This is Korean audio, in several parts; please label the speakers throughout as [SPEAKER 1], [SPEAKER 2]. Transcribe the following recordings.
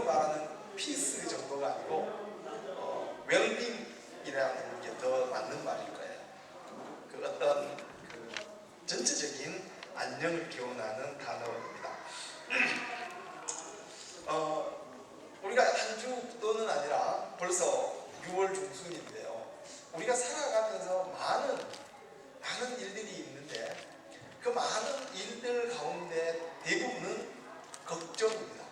[SPEAKER 1] 말하는 피스 정도가 아니고 웰빙이라는 게 더 맞는 말일 거예요. 그 어떤 그 전체적인 안녕을 기원하는 단어입니다. 우리가 한 주도는 아니라 벌써 6월 중순인데요. 우리가 살아가면서 많은 일들이 있는데 그 많은 일들 가운데 대부분은 걱정입니다.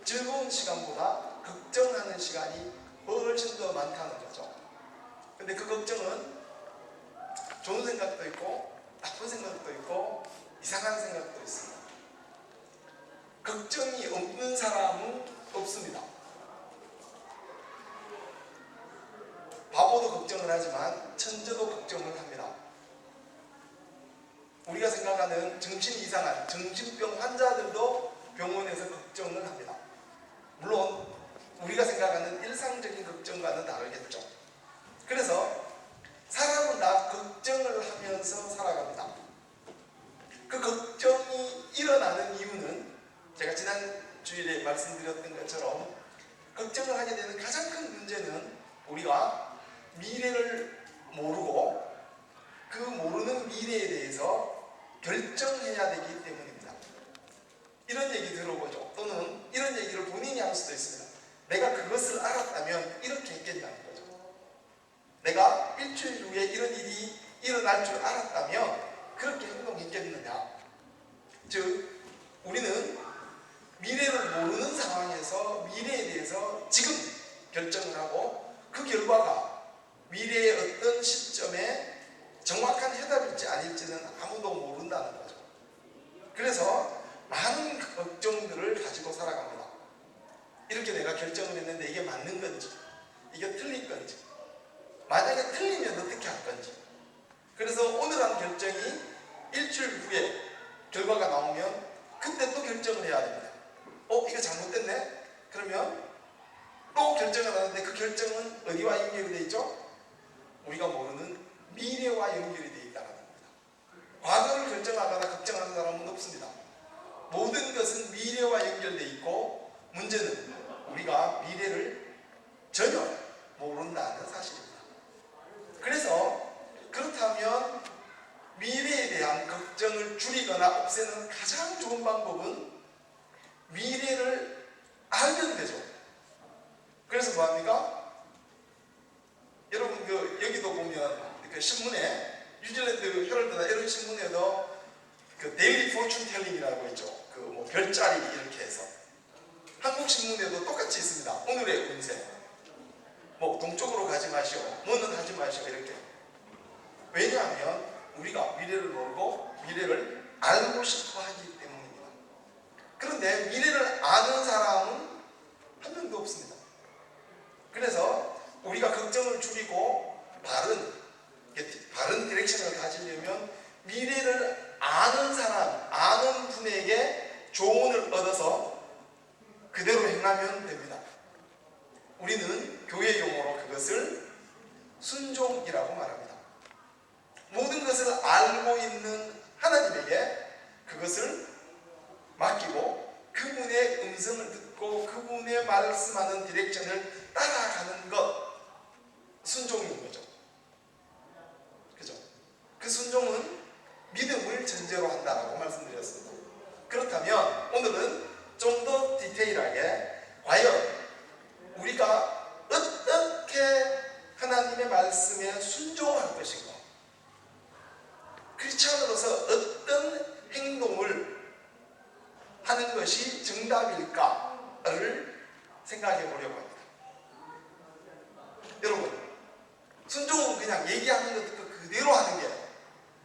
[SPEAKER 1] 즐거운 시간보다 걱정하는 시간이 훨씬 더 많다는 거죠. 근데 그 걱정은 좋은 생각도 있고 나쁜 생각도 있고 이상한 생각도 있습니다. 걱정이 없는 사람은 없습니다. 바보도 걱정을 하지만 천재도 걱정을 합니다. 우리가 생각하는 정신이 이상한 정신병 환자들도 병원에서 걱정을 합니다. 물론 우리가 생각하는 일상적인 걱정과는 다르겠죠. 그래서 사람은 다 걱정을 하면서 살아갑니다. 그 걱정이 일어나는 이유는 제가 지난 주일에 말씀드렸던 것처럼 걱정을 하게 되는 가장 큰 문제는 우리가 미래를 모르고 그 모르는 미래에 대해서 결정해야 되기 때문입니다. 이런 얘기 들어보죠. 또는 이런 얘기를 본인이 할 수도 있습니다. 내가 그것을 알았다면 이렇게 했겠냐는 거죠. 내가 일주일 후에 이런 일이 일어날 줄 알았다면 그렇게 행동했겠느냐. 즉 우리는 미래를 모르는 상황에서 미래에 대해서 지금 결정을 하고 그 결과가 미래의 어떤 시점에 정확한 해답일지 아닐지는 아무도 모른다는 거죠. 그래서 많은 걱정들을 가지고 살아갑니다. 이렇게 내가 결정을 했는데 이게 맞는 건지, 이게 틀릴 건지, 만약에 틀리면 어떻게 할 건지. 그래서 오늘 한 결정이 일주일 후에 결과가 나오면 그때 또 결정을 해야 됩니다. 이거 잘못됐네? 그러면 또 결정을 하는데 그 결정은 어디와 연결이 되어 있죠? 우리가 모르는 미래와 연결이 되어 있다는 겁니다. 과거를 결정하거나 걱정하는 사람은 없습니다. 모든 것은 미래와 연결되어 있고 문제는 우리가 미래를 전혀 모른다는 사실입니다. 그래서 그렇다면 미래에 대한 걱정을 줄이거나 없애는 가장 좋은 방법은 미래를 알면 되죠. 그래서 뭐합니까? 여러분 여기도 보면 그 신문에 뉴질랜드 헤럴드나 이런 신문에도 그 데일리 포춘 텔링이라고 있죠. 그 뭐 별자리 이렇게 해서 한국 신문에도 똑같이 있습니다. 오늘의 운세. 뭐 동쪽으로 가지 마시오. 뭐는 하지 마시오. 이렇게. 왜냐하면 우리가 미래를 모르고 미래를 알고 싶어 하기 때문입니다. 그런데 미래를 아는 사람은 한 명도 없습니다. 그래서 우리가 걱정을 줄이고 바른 디렉션을 가지려면 미래를 아는 사람, 아는 분에게 조언을 얻어서 그대로 행하면 됩니다. 우리는 교회 용어로 그것을 순종이라고 말합니다. 모든 것을 알고 있는 하나님에게 그것을 맡기고 그분의 음성을 듣고 그분의 말씀하는 디렉션을 따라가는 것, 순종인 거죠. 그죠? 그 순종은 믿음을 전제로 한다라고 말씀드렸습니다. 그렇다면 오늘은 좀 더 디테일하게 과연 우리가 어떻게 하나님의 말씀에 순종할 것인가, 크리스찬으로서 어떤 행동을 하는 것이 정답일까를 생각해 보려고 합니다. 여러분, 순종은 그냥 얘기하는 것 듣고 그대로 하는 게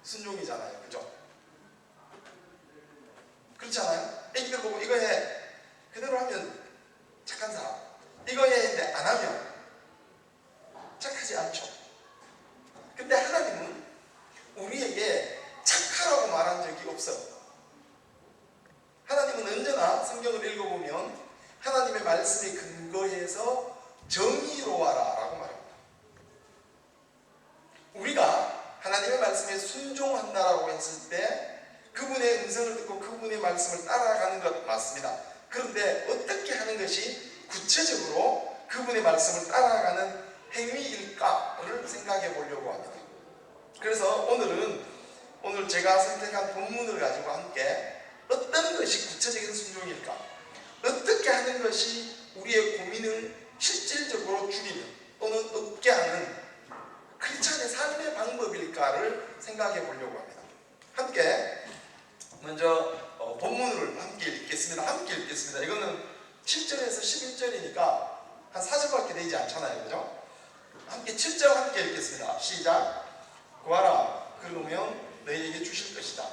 [SPEAKER 1] 순종이잖아요. 그죠? 그렇지 않아요? 애기들 보고 이거 해. 그대로 하면 착한 사람. 이거 해 했는데 안 하면 착하지 않죠. 근데 하나님은 우리에게 착하라고 말한 적이 없어요. 하나님은 언제나 성경을 읽어보면 하나님의 말씀에 근거해서 정의로워라 라고 말합니다. 우리가 하나님의 말씀에 순종한다라고 했을 때 그분의 음성을 듣고 그분의 말씀을 따라가는 것 맞습니다. 그런데 어떻게 하는 것이 구체적으로 그분의 말씀을 따라가는 행위일까를 생각해 보려고 합니다. 그래서 오늘 제가 선택한 본문을 가지고 함께 어떤 것이 구체적인 순종일까, 어떻게 하는 것이 우리의 고민을 실질적으로 줄이는 또는 없게 하는 크리스찬의 삶의 방법일까를 생각해 보려고 합니다. 함께 먼저 본문을 함께 읽겠습니다. 이거는 7절에서 11절이니까 한 4절밖에 되지 않잖아요. 그죠? 함께 7절 함께 읽겠습니다. 시작. 구하라, 그러면 너희에게 주실 것이다.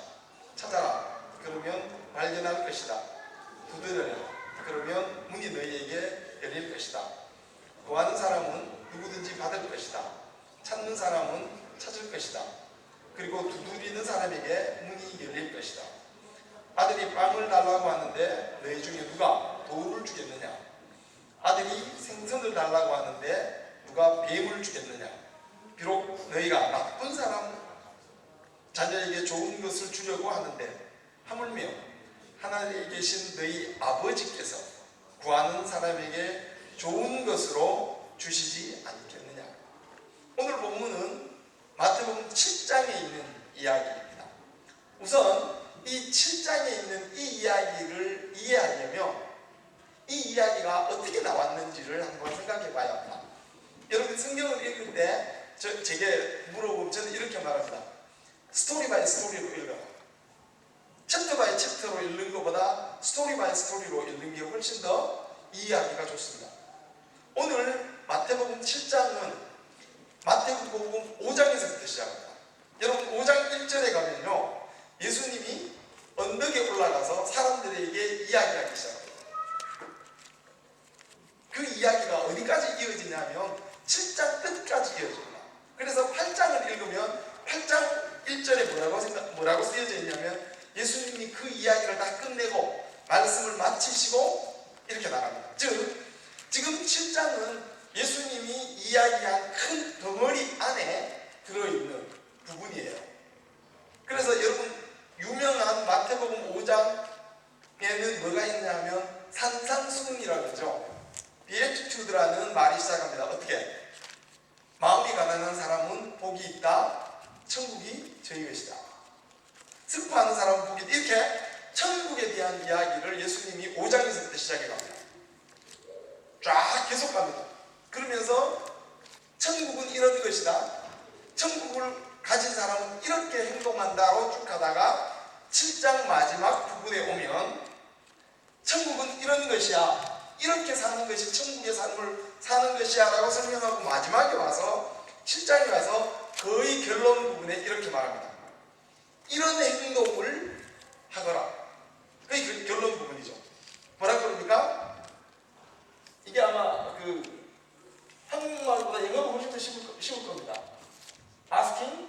[SPEAKER 1] 찾아라, 그러면 발견할 것이다. 두드려라, 그러면 문이 너희에게 열릴 것이다. 구하는 사람은 누구든지 받을 것이다. 찾는 사람은 찾을 것이다. 그리고 두드리는 사람에게 문이 열릴 것이다. 아들이 빵을 달라고 하는데 너희 중에 누가 돌을 주겠느냐? 아들이 생선을 달라고 하는데 누가 뱀을 주겠느냐? 비록 너희가 나쁜 사람 자녀에게 좋은 것을 주려고 하는데 하물며 하나님에 계신 너희 아버지께서 구하는 사람에게 좋은 것으로 주시지 않겠느냐? 오늘 본문은 마태복음 7장에 있는 이야기입니다. 우선 이 7장에 있는 이 이야기를 이해하려면 이 이야기가 어떻게 나왔는지를 한번 생각해 봐야 합니다. 여러분 성경을 읽을 때 제게 물어보면 저는 이렇게 말합니다. 스토리 바이 스토리로 읽어라. 챕터 바이 챕터로 읽는 것보다 스토리 바이 스토리로 읽는 게 훨씬 더 이해하기가 좋습니다. 오늘 마태복음 7장은 마태복음 5장에서부터 시작합니다. 여러분 5장 1절에 가면요, 예수님이 언덕에 올라가서 사람들에게 이야기하기 시작합니다. 그 이야기가 어디까지 이어지냐면 7장 끝까지 이어집니다. 그래서 8장을 읽으면 8장 1절에 뭐라고 쓰여져 있냐면 예수님이 그 이야기를 다 끝내고 말씀을 마치시고 이렇게 나갑니다. 즉 지금 7장은 예수님이 이야기한 큰 덩어리 안에 들어있는 부분이에요. 그래서 여러분 유명한 마태복음 5장에는 뭐가 있냐면 산상수훈이라고 그러죠. 비에티튜드라는 말이 시작합니다. 어떻게? 마음이 가난한 사람은 복이 있다. 천국이 저희 것이다. 슬퍼하는 사람은 복이 있다. 이렇게 천국에 대한 이야기를 예수님이 5장에서부터 시작해 갑니다. 쫙 계속 갑니다. 그러면서 천국은 이런 것이다. 천국을 가진 사람은 이렇게 행동한다로 쭉 가다가 7장 마지막 부분에 오면 천국은 이런 것이야. 이렇게 사는 것이 천국의 삶을 사는 것이야 라고 설명하고 마지막에 와서 7장에 와서 거의 결론 부분에 이렇게 말합니다. 이런 행동을 하거라. 그게 결론 부분이죠. 뭐라고 그럽니까? 이게 아마 한국말보다 영어가 훨씬 더 쉬울 겁니다. asking,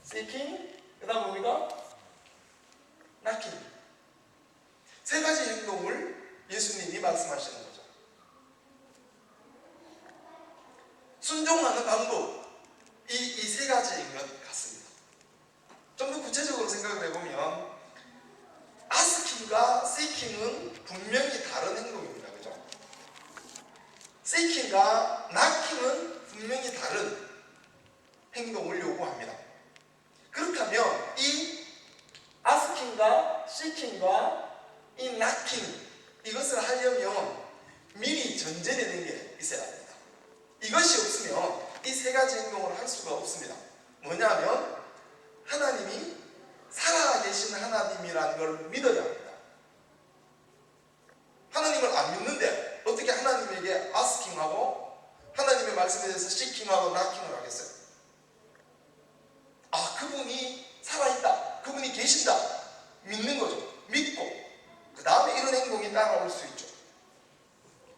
[SPEAKER 1] seeking, 그 다음 뭡니까? knocking. 세 가지 행동을 예수님이 말씀하시는 거죠. 순종하는 방법, 이 세 가지인 것 같습니다. 좀 더 구체적으로 생각을 해보면 asking과 seeking은 분명히 다른 행동입니다. 그죠? seeking과 knocking은 분명히 다른 행동을 요구합니다. 그렇다면 이 asking과 seeking과 이 knocking, 이것을 하려면 미리 전제되는 게 있어야 합니다. 이것이 없으면 이 세 가지 행동을 할 수가 없습니다. 뭐냐면 하나님이 살아계신 하나님이라는 걸 믿어야 합니다. 하나님을 안 믿는데 어떻게 하나님에게 아스킹하고 하나님의 말씀에 대해서 시킹하고 나킹을 하겠어요? 아, 그분이 살아있다, 그분이 계신다, 믿는 거죠. 믿고 그 다음에 이런 행동이 따라올 수 있죠.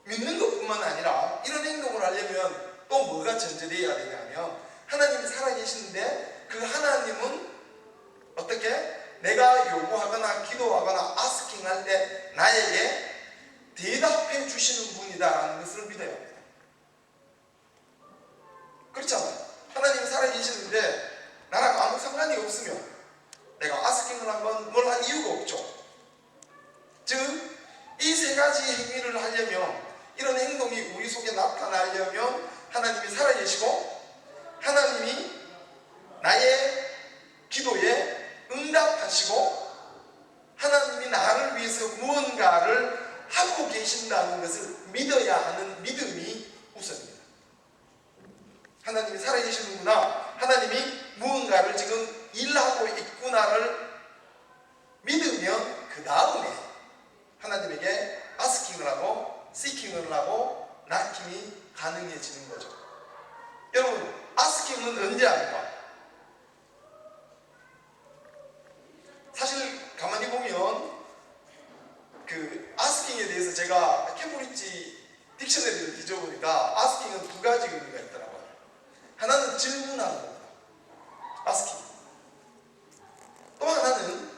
[SPEAKER 1] 믿는 것뿐만 아니라 이런 행동을 하려면 또 뭐가 전제되어야 되냐면 하나님이 살아계시는데 그 하나님은 어떻게? 내가 요구하거나 기도하거나 아스킹할 때 나에게 대답해 주시는 분이다라는 것을 믿어야 합니다. 그렇잖아요. 하나님이 살아계시는데 나랑 아무 상관이 없으면 내가 아스킹을 한 건 뭘 한 이유가 없죠. 즉 가지 행위를 하려면, 이런 행동이 우리 속에 나타나려면 하나님이 살아계시고 하나님이 나의 기도에 응답하시고 하나님이 나를 위해서 무언가를 하고 계신다는 것을 믿어야 하는 믿음이 우선입니다. 하나님이 살아계시는구나, 하나님이 무언가를 지금 일하고 있구나를 믿으면 그 다음에 하나님에게 아스킹을 하고 시킹을 하고 나킴이 가능해지는 거죠. 여러분, 아스킹은 언제 합니까? 사실 가만히 보면 그 아스킹에 대해서 제가 캠브리지 딕셔너리를 뒤져보니까 아스킹은 두 가지 의미가 있더라고요. 하나는 질문하는 겁니다. 아스킹. 또 하나는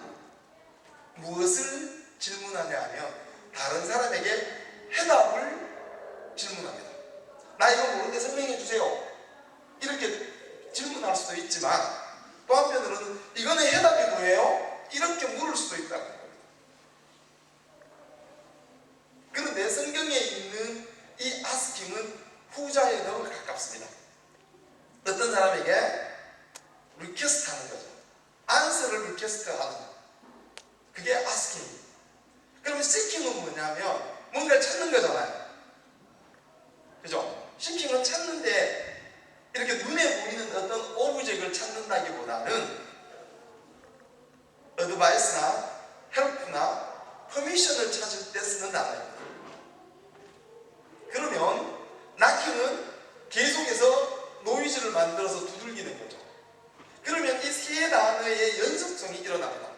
[SPEAKER 1] 무엇을 질문하냐 하면 다른 사람에게 해답을 질문합니다. 나 이거 모르는데 설명해 주세요. 이렇게 질문할 수도 있지만 또 한편으로는 이거는 해답이 뭐예요? 이렇게 물을 수도 있다는 겁니다. 그런데 성경에 있는 이 아스킹은 후자에 더 가깝습니다. 어떤 사람에게 리퀘스트 하는 거죠. 안서를 리퀘스트 하는 거. 그게 아스킹입니다. 그러면 시킹은 뭐냐면 뭔가를 찾는 거잖아요. 그죠? 시킹은 찾는데 이렇게 눈에 보이는 어떤 오브젝트를 찾는다기보다는 어드바이스나 헬프나 퍼미션을 찾을 때 쓰는 단어입니다. 그러면 나킹은 계속해서 노이즈를 만들어서 두들기는 거죠. 그러면 이 세 단어의 연속성이 일어납니다.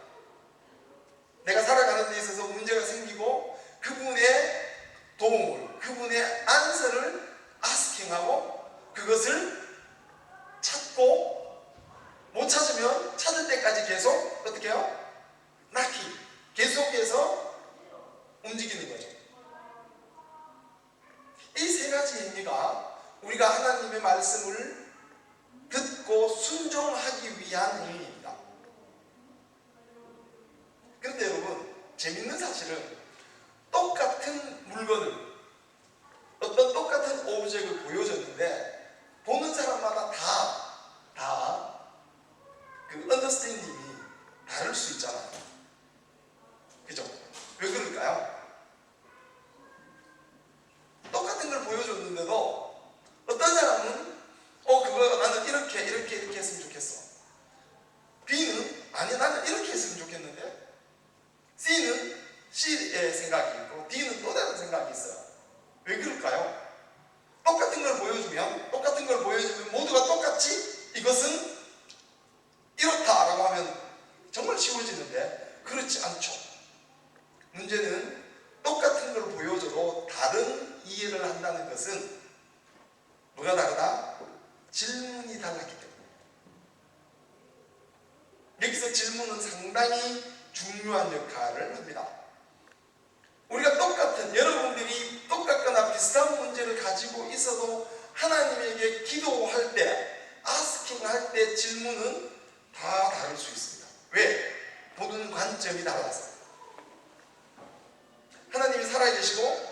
[SPEAKER 1] 내가 살아가는 데 있어서 문제가 생기고 그분의 도움을, 그분의 안서를 아스킹하고 그것을 찾고 못 찾으면 찾을 때까지 계속 어떻게 해요? 나키, 계속해서 움직이는 거죠. 이 세 가지 행위가 우리가 하나님의 말씀을 듣고 순종하기 위한 행위입니다. 그런데 여러분, 재밌는 사실은 똑같은 물건을, 어떤 똑같은 오브젝트를 보여줬는데 보는 사람마다 다 그 언더스탠딩이 다를 수 있잖아요. 그죠? 왜 그럴까요? 똑같은 걸 보여줬는데도 어떤 사람은 그거 나는 이렇게 했으면 좋겠어. B는 아니 나는 이렇게 했으면 좋겠는데, C는 C의 생각이 있고 D는 또 다른 생각이 있어요. 왜 그럴까요? 똑같은 걸 보여주면 모두가 똑같이 이것은 이렇다라고 하면 정말 쉬워지는데 그렇지 않죠. 문제는 똑같은 걸 보여줘도 다른 이해를 한다는 것은 뭐가 다르다? 질문이 달랐기 때문에. 여기서 질문은 상당히 중요한 역할을 합니다. 우리가 여러분들이 똑같거나 비슷한 문제를 가지고 있어도 하나님에게 기도할 때, 아스킹할 때 질문은 다 다를 수 있습니다. 왜? 보는 관점이 달라서. 하나님이 살아계시고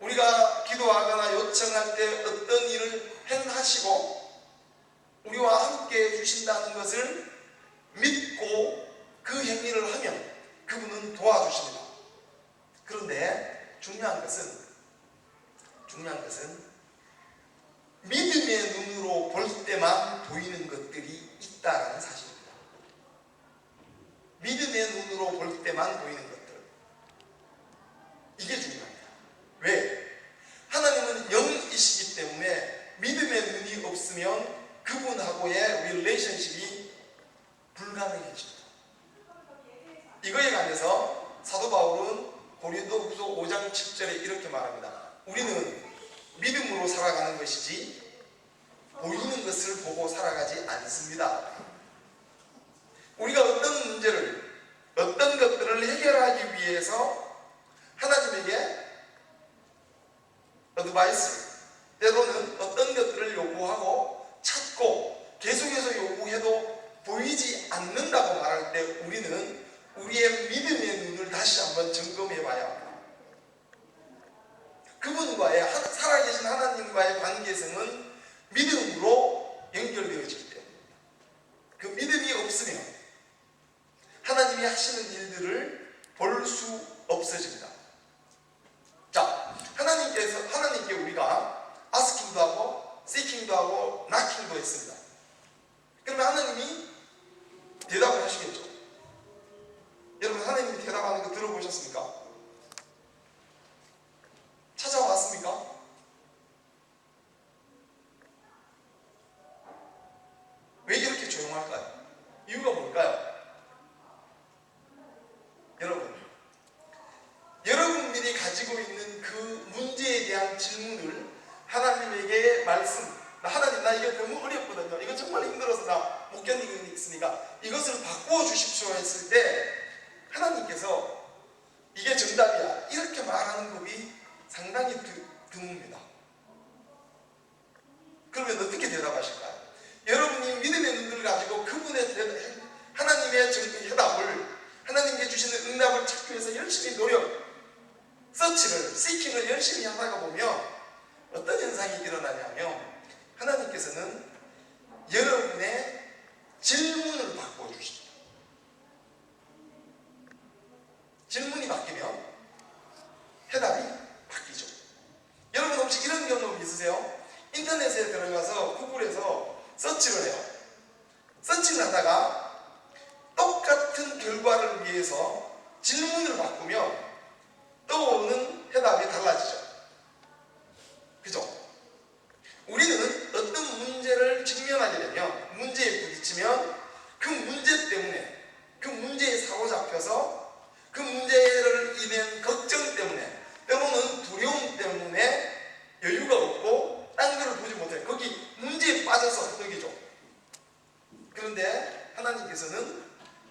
[SPEAKER 1] 우리가 기도하거나 요청할 때 어떤 일을 행하시고 우리와 함께 해주신다는 것을 믿고 그 행위를 하면 그분은 도와주십니다. 그런데 중요한 것은 믿음의 눈으로 볼 때만 보이는 것들이 있다는 사실입니다. 믿음의 눈으로 볼 때만 보이는 것들, 이게 중요합니다. 왜? 하나님은 영이시기 때문에 믿음의 눈이 없으면 그분하고의 릴레이션십이 불가능해집니다. 이거에 관해서 사도 바울은 고린도후서 5장 7절에 이렇게 말합니다. 우리는 믿음으로 살아가는 것이지 보이는 것을 보고 살아가지 않습니다. 우리가 어떤 문제를, 어떤 것들을 해결하기 위해서 하나님에게 어드바이스, 때로는 어떤 것들을 요구하고 찾고 계속해서 요구해도 보이지 않는다고 말할 때 우리는 우리의 믿음의 눈을 다시 한번 점검해 봐야 합니다. 그분과의 살아계신 하나님과의 관계성은 믿음으로 연결되어질 때, 그 믿음이 없으면 하나님이 하시는 일들을 볼 수 없어집니다. 자, 하나님께 우리가 아스킹도 하고 시킹도 하고 나킹도 했습니다. 그러면 하나님이 대답을 하시겠죠. 여러분, 하나님이 대답하는 거 들어보셨습니까? 찾아왔습니까? 왜 이렇게 조용할까요? 이유가 뭘까요? 여러분들이 가지고 있는 그 문제에 대한 질문을 하나님에게 하나님, 나 이게 너무 어렵거든요. 이거 정말 힘들어서 나 못 견디고 있으니까 이것을 바꾸어 주십시오 했을 때 하나님께서 이게 정답이야 이렇게 말하는 법이 상당히 드뭅니다. 그러면 어떻게 대답하실까요? 여러분이 믿음의 눈들을 가지고 그분의 하나님의 해답을, 하나님께 주시는 응답을 찾기 위해서 열심히 시킹을 열심히 하다가 보면 어떤 현상이 일어나냐면 하나님께서는 여러분의 질문을 바꿔주십니다. 질문이 바뀌면 해답이 바뀌죠. 여러분 혹시 이런 경험 있으세요? 인터넷에 들어가서 구글에서 서치를 해요. 서치를 하다가 똑같은 결과를 위해서 질문을 바꾸면 떠오르는 해답이 달라지죠. 그죠? 우리는 어떤 문제를 직면하게 되면, 문제에 부딪히면 그 문제 때문에, 그 문제에 사로잡혀서 그 문제를 인한 걱정 때문에, 때로는 두려움 때문에 여유가 없고 딴 걸 보지 못해요. 거기 문제에 빠져서 허덕이죠. 그런데 하나님께서는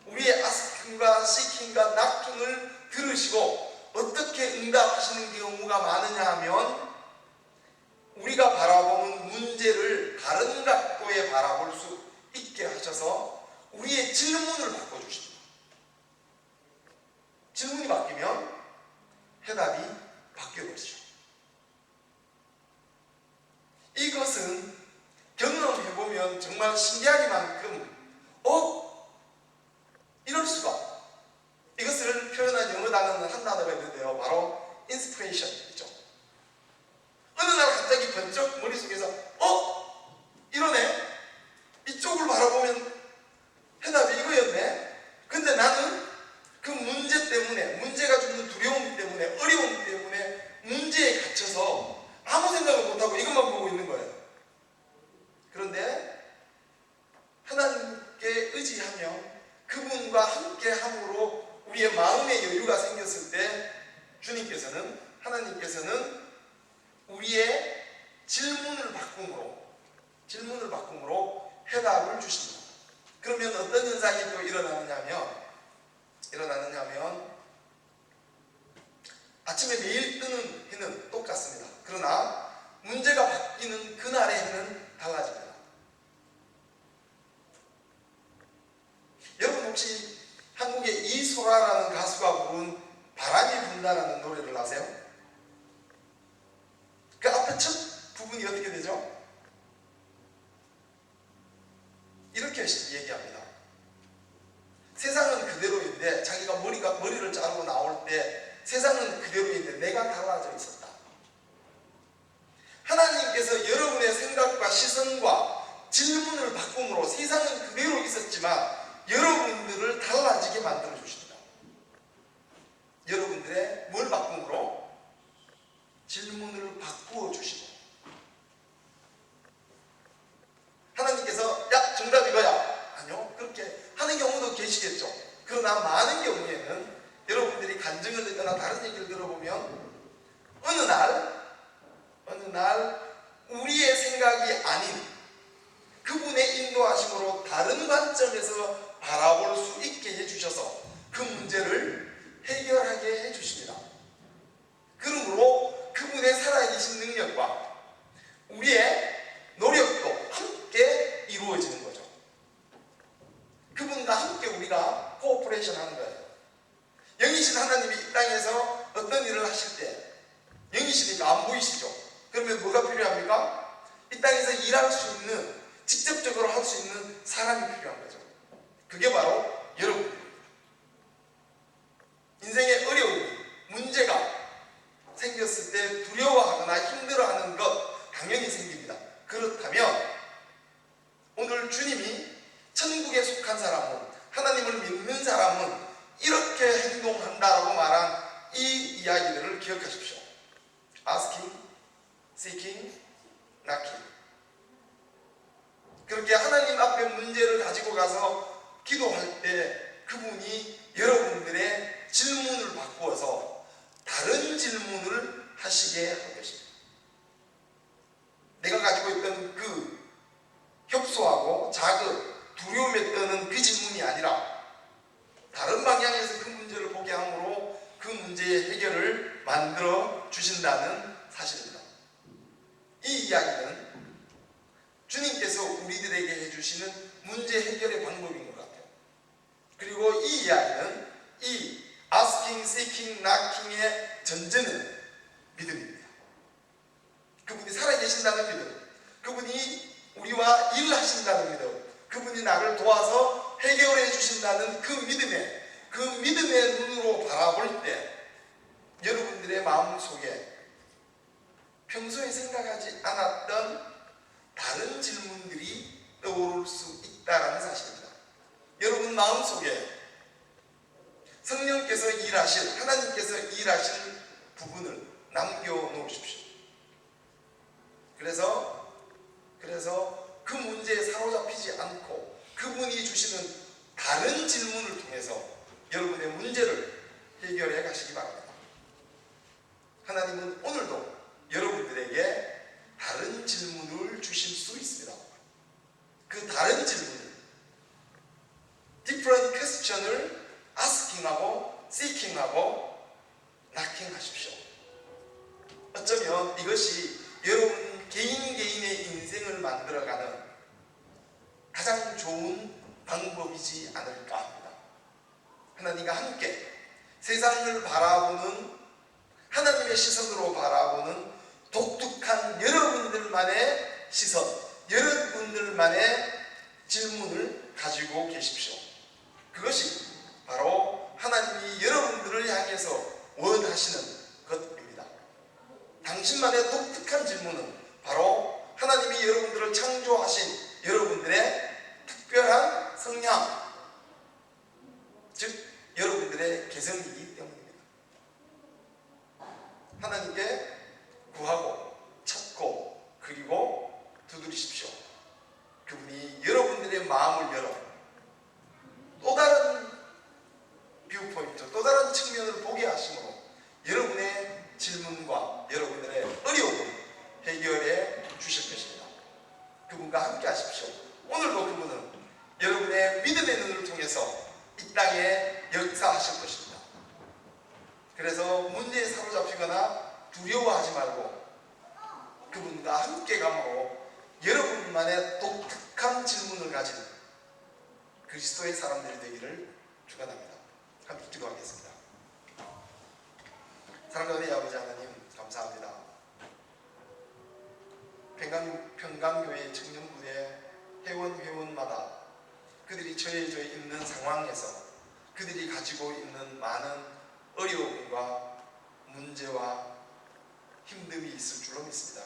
[SPEAKER 1] 우리의 아스킹과 시킹과 낙킹을 들으시고 어떻게 응답하시는 경우가 많으냐 하면 우리가 바라보는 문제를 다른 각도에 바라볼 수 있게 하셔서 우리의 질문을 바꿔주십니다. 질문이 바뀌면 해답이 바뀌어버리죠. 이것은 경험해보면 정말 신기하기만큼 이럴 수가. 이것을 표현한 영어 단어는 한 단어가 있는데요. 바로 인스피레이션이죠. 어느 날 갑자기 번쩍 머릿속에서 이러네? 이쪽을 바라보면 해답이 이거였네? 근데 나는 그 문제 때문에, 문제가 주는 두려움 때문에, 어려움 때문에 문제에 갇혀서 아무 생각을 못하고 이것만 보고 있는 거예요. 그런데 하나님께 의지하며 그분과 함께 함으로 우리의 마음의 여유가 생겼을 때 하나님께서는 우리의 질문을 바꿈으로 해답을 주십니다. 그러면 어떤 현상이 또 일어나느냐면 아침에 매일 뜨는 해는 똑같습니다. 그러나 문제가 바뀌는 그날의 해는 달라집니다. 여러분 혹시 한국의 이소라라는 가수가 부른 바람이 분다라는 노래를 아세요? 그 앞에 첫 부분이 어떻게 되죠? 이렇게 얘기합니다. 세상은 그대로인데, 자기가 머리를 자르고 나올 때 세상은 그대로인데 내가 달라져 있었다. 하나님께서 여러분의 생각과 시선과 질문을 바꿈으로 세상은 그대로 있었지만 여러분들을 달라지게 만들어 주십니다. 여러분들의 뭘 바꿈으로? 질문을 바꾸어 주시고, 하나님께서 야 정답 이거야, 아니요, 그렇게 하는 경우도 계시겠죠. 그러나 많은 경우에는 여러분들이 간증을 듣거나 다른 얘기를 들어보면 어느 날 우리의 생각이 아닌 그분의 인도하심으로 다른 관점에서 바라볼 수 있게 해주셔서 그 문제를 해결하게 해주십니다. 그러므로 그분의 살아계신 능력과 우리의 노력도 함께 이루어지는 거죠. 그분과 함께 우리가 코오퍼레이션 하는 거예요. 영이신 하나님이 이 땅에서 어떤 일을 하실 때 영이시니까 안 보이시죠? 그러면 뭐가 필요합니까? 이 땅에서 일할 수 있는, 직접적으로 할 수 있는 사람이 필요한 거죠. 그게 바로 여러분입니다. 인생의 어려움, 문제가 생겼을 때 두려워하거나 힘들어하는 것 당연히 생깁니다. 그렇다면 오늘 주님이 천국에 속한 사람은, 하나님을 믿는 사람은 이렇게 행동한다라고 말한 이 이야기들을 기억하십시오. Asking, seeking, knocking. 그렇게 하나님 앞에 문제를 가지고 가서 기도할 때 그분이 여러분들의 질문을 바꾸어서 다른 질문을 하시게 할 것입니다. 내가 가지고 있던 그 협소하고 작은 두려움에 떠는 그 질문이 아니라 다른 방향에서 그 문제를 보게 함으로 그 문제의 해결을 만들어 주신다는 사실입니다. 이 이야기는 주님께서 우리들에게 해주시는 문제 해결의 방법인 것 같아요. 그리고 이 이야기는 이 asking, seeking, knocking의 전제는 믿음입니다. 그분이 살아계신다는 믿음, 그분이 우리와 일하신다는 믿음, 그분이 나를 도와서 해결해 주신다는 그 믿음의 눈으로 바라볼 때 여러분들의 마음속에 평소에 생각하지 않았던 다른 질문들이 떠오를 수 있다는 사실입니다. 여러분 마음속에 성령께서 일하실, 하나님께서 일하실 부분을 남겨놓으십시오. 그래서 그 문제에 사로잡히지 않고 그분이 주시는 다른 질문을 통해서 여러분의 문제를 해결해 가시기 바랍니다. 하나님은 오늘도 여러분들에게 다른 질문을 주실 수 있습니다. 그 다른 질문, different question을 asking하고 seeking하고 knocking 하십시오. 어쩌면 이것이 여러분 개인의 인생을 만들어가는 가장 좋은 방법이지 않을까 합니다. 하나님과 함께 세상을 바라보는, 하나님의 시선으로 바라보는 독특한 여러분들만의 시선, 여러분들만의 질문을 가지고 계십시오. 그것이 바로 하나님이 여러분들을 향해서 원하시는 것입니다. 당신만의 독특한 질문은 바로 하나님이 여러분들을 창조하신 여러분들의 특별한 성향, 즉 여러분들의 개성이기 때문입니다. 하나님께 구하고 찾고 그리고 두드리십시오. 그분이 여러분들의 마음을 열어 또 다른 뷰포인트, 또 다른 측면을 보게 하심으로 여러분의 질문과 여러분들의 어려움을 해결해 주실 것입니다. 그분과 함께 하십시오. 오늘도 그분은 여러분의 믿음의 눈을 통해서 이 땅에 역사하실 것입니다. 그래서 문제에 사로잡히거나 두려워하지 말고 그분과 함께 감으로 여러분만의 독특한 질문을 가진 그리스도의 사람들이 되기를 축원합니다. 함께 기도하겠습니다. 사랑하는 아버지 하나님, 감사합니다. 평강교회 청년부의 회원마다 그들이 처해져 있는 상황에서 그들이 가지고 있는 많은 어려움과 문제와 힘듦이 있을 줄로 믿습니다.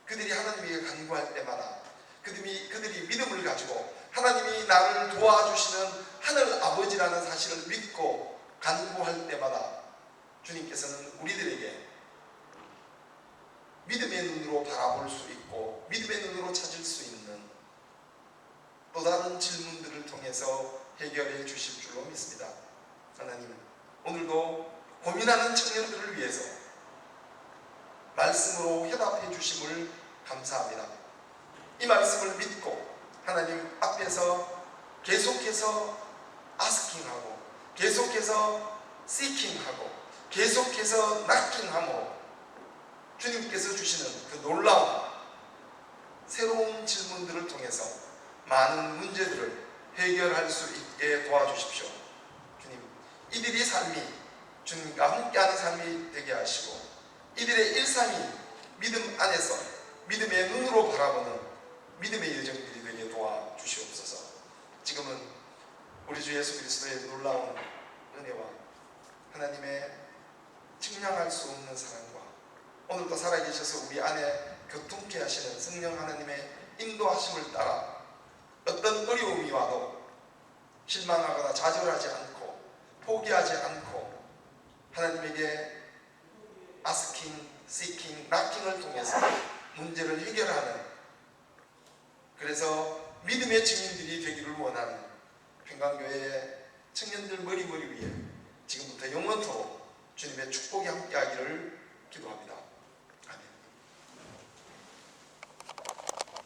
[SPEAKER 1] 그들이 하나님에게 간구할 때마다 그들이 믿음을 가지고 하나님이 나를 도와주시는 하늘 아버지라는 사실을 믿고 간구할 때마다 주님께서는 우리들에게 믿음의 눈으로 바라볼 수 있고 믿음의 눈으로 찾을 수 있는 또 다른 질문들을 통해서 해결해 주실 줄로 믿습니다. 하나님, 오늘도 고민하는 청년들을 위해서 말씀으로 해답해 주심을 감사합니다. 이 말씀을 믿고 하나님 앞에서 계속해서 asking하고 계속해서 seeking하고 계속해서 knocking하므로 주님께서 주시는 그 놀라운 새로운 질문들을 통해서 많은 문제들을 해결할 수 있게 도와주십시오. 주님, 이들이 삶이 주님과 함께하는 삶이 되게 하시고 이들의 일상이 믿음 안에서 믿음의 눈으로 바라보는 믿음의 여정들이 되게 도와주시옵소서. 지금은 우리 주 예수 그리스도의 놀라운 은혜와 하나님의 측량할 수 없는 사랑과 오늘도 살아계셔서 우리 안에 교통케 하시는 성령 하나님의 인도하심을 따라 어떤 어려움이 와도 실망하거나 좌절하지 않고 포기하지 않고 하나님에게 asking, seeking, knocking을 통해서 문제를 해결하는, 그래서 믿음의 증인들이 되기를 원하는 평강교회의 청년들 머리 위에 지금부터 영원토록 주님의 축복이 함께하기를 기도합니다.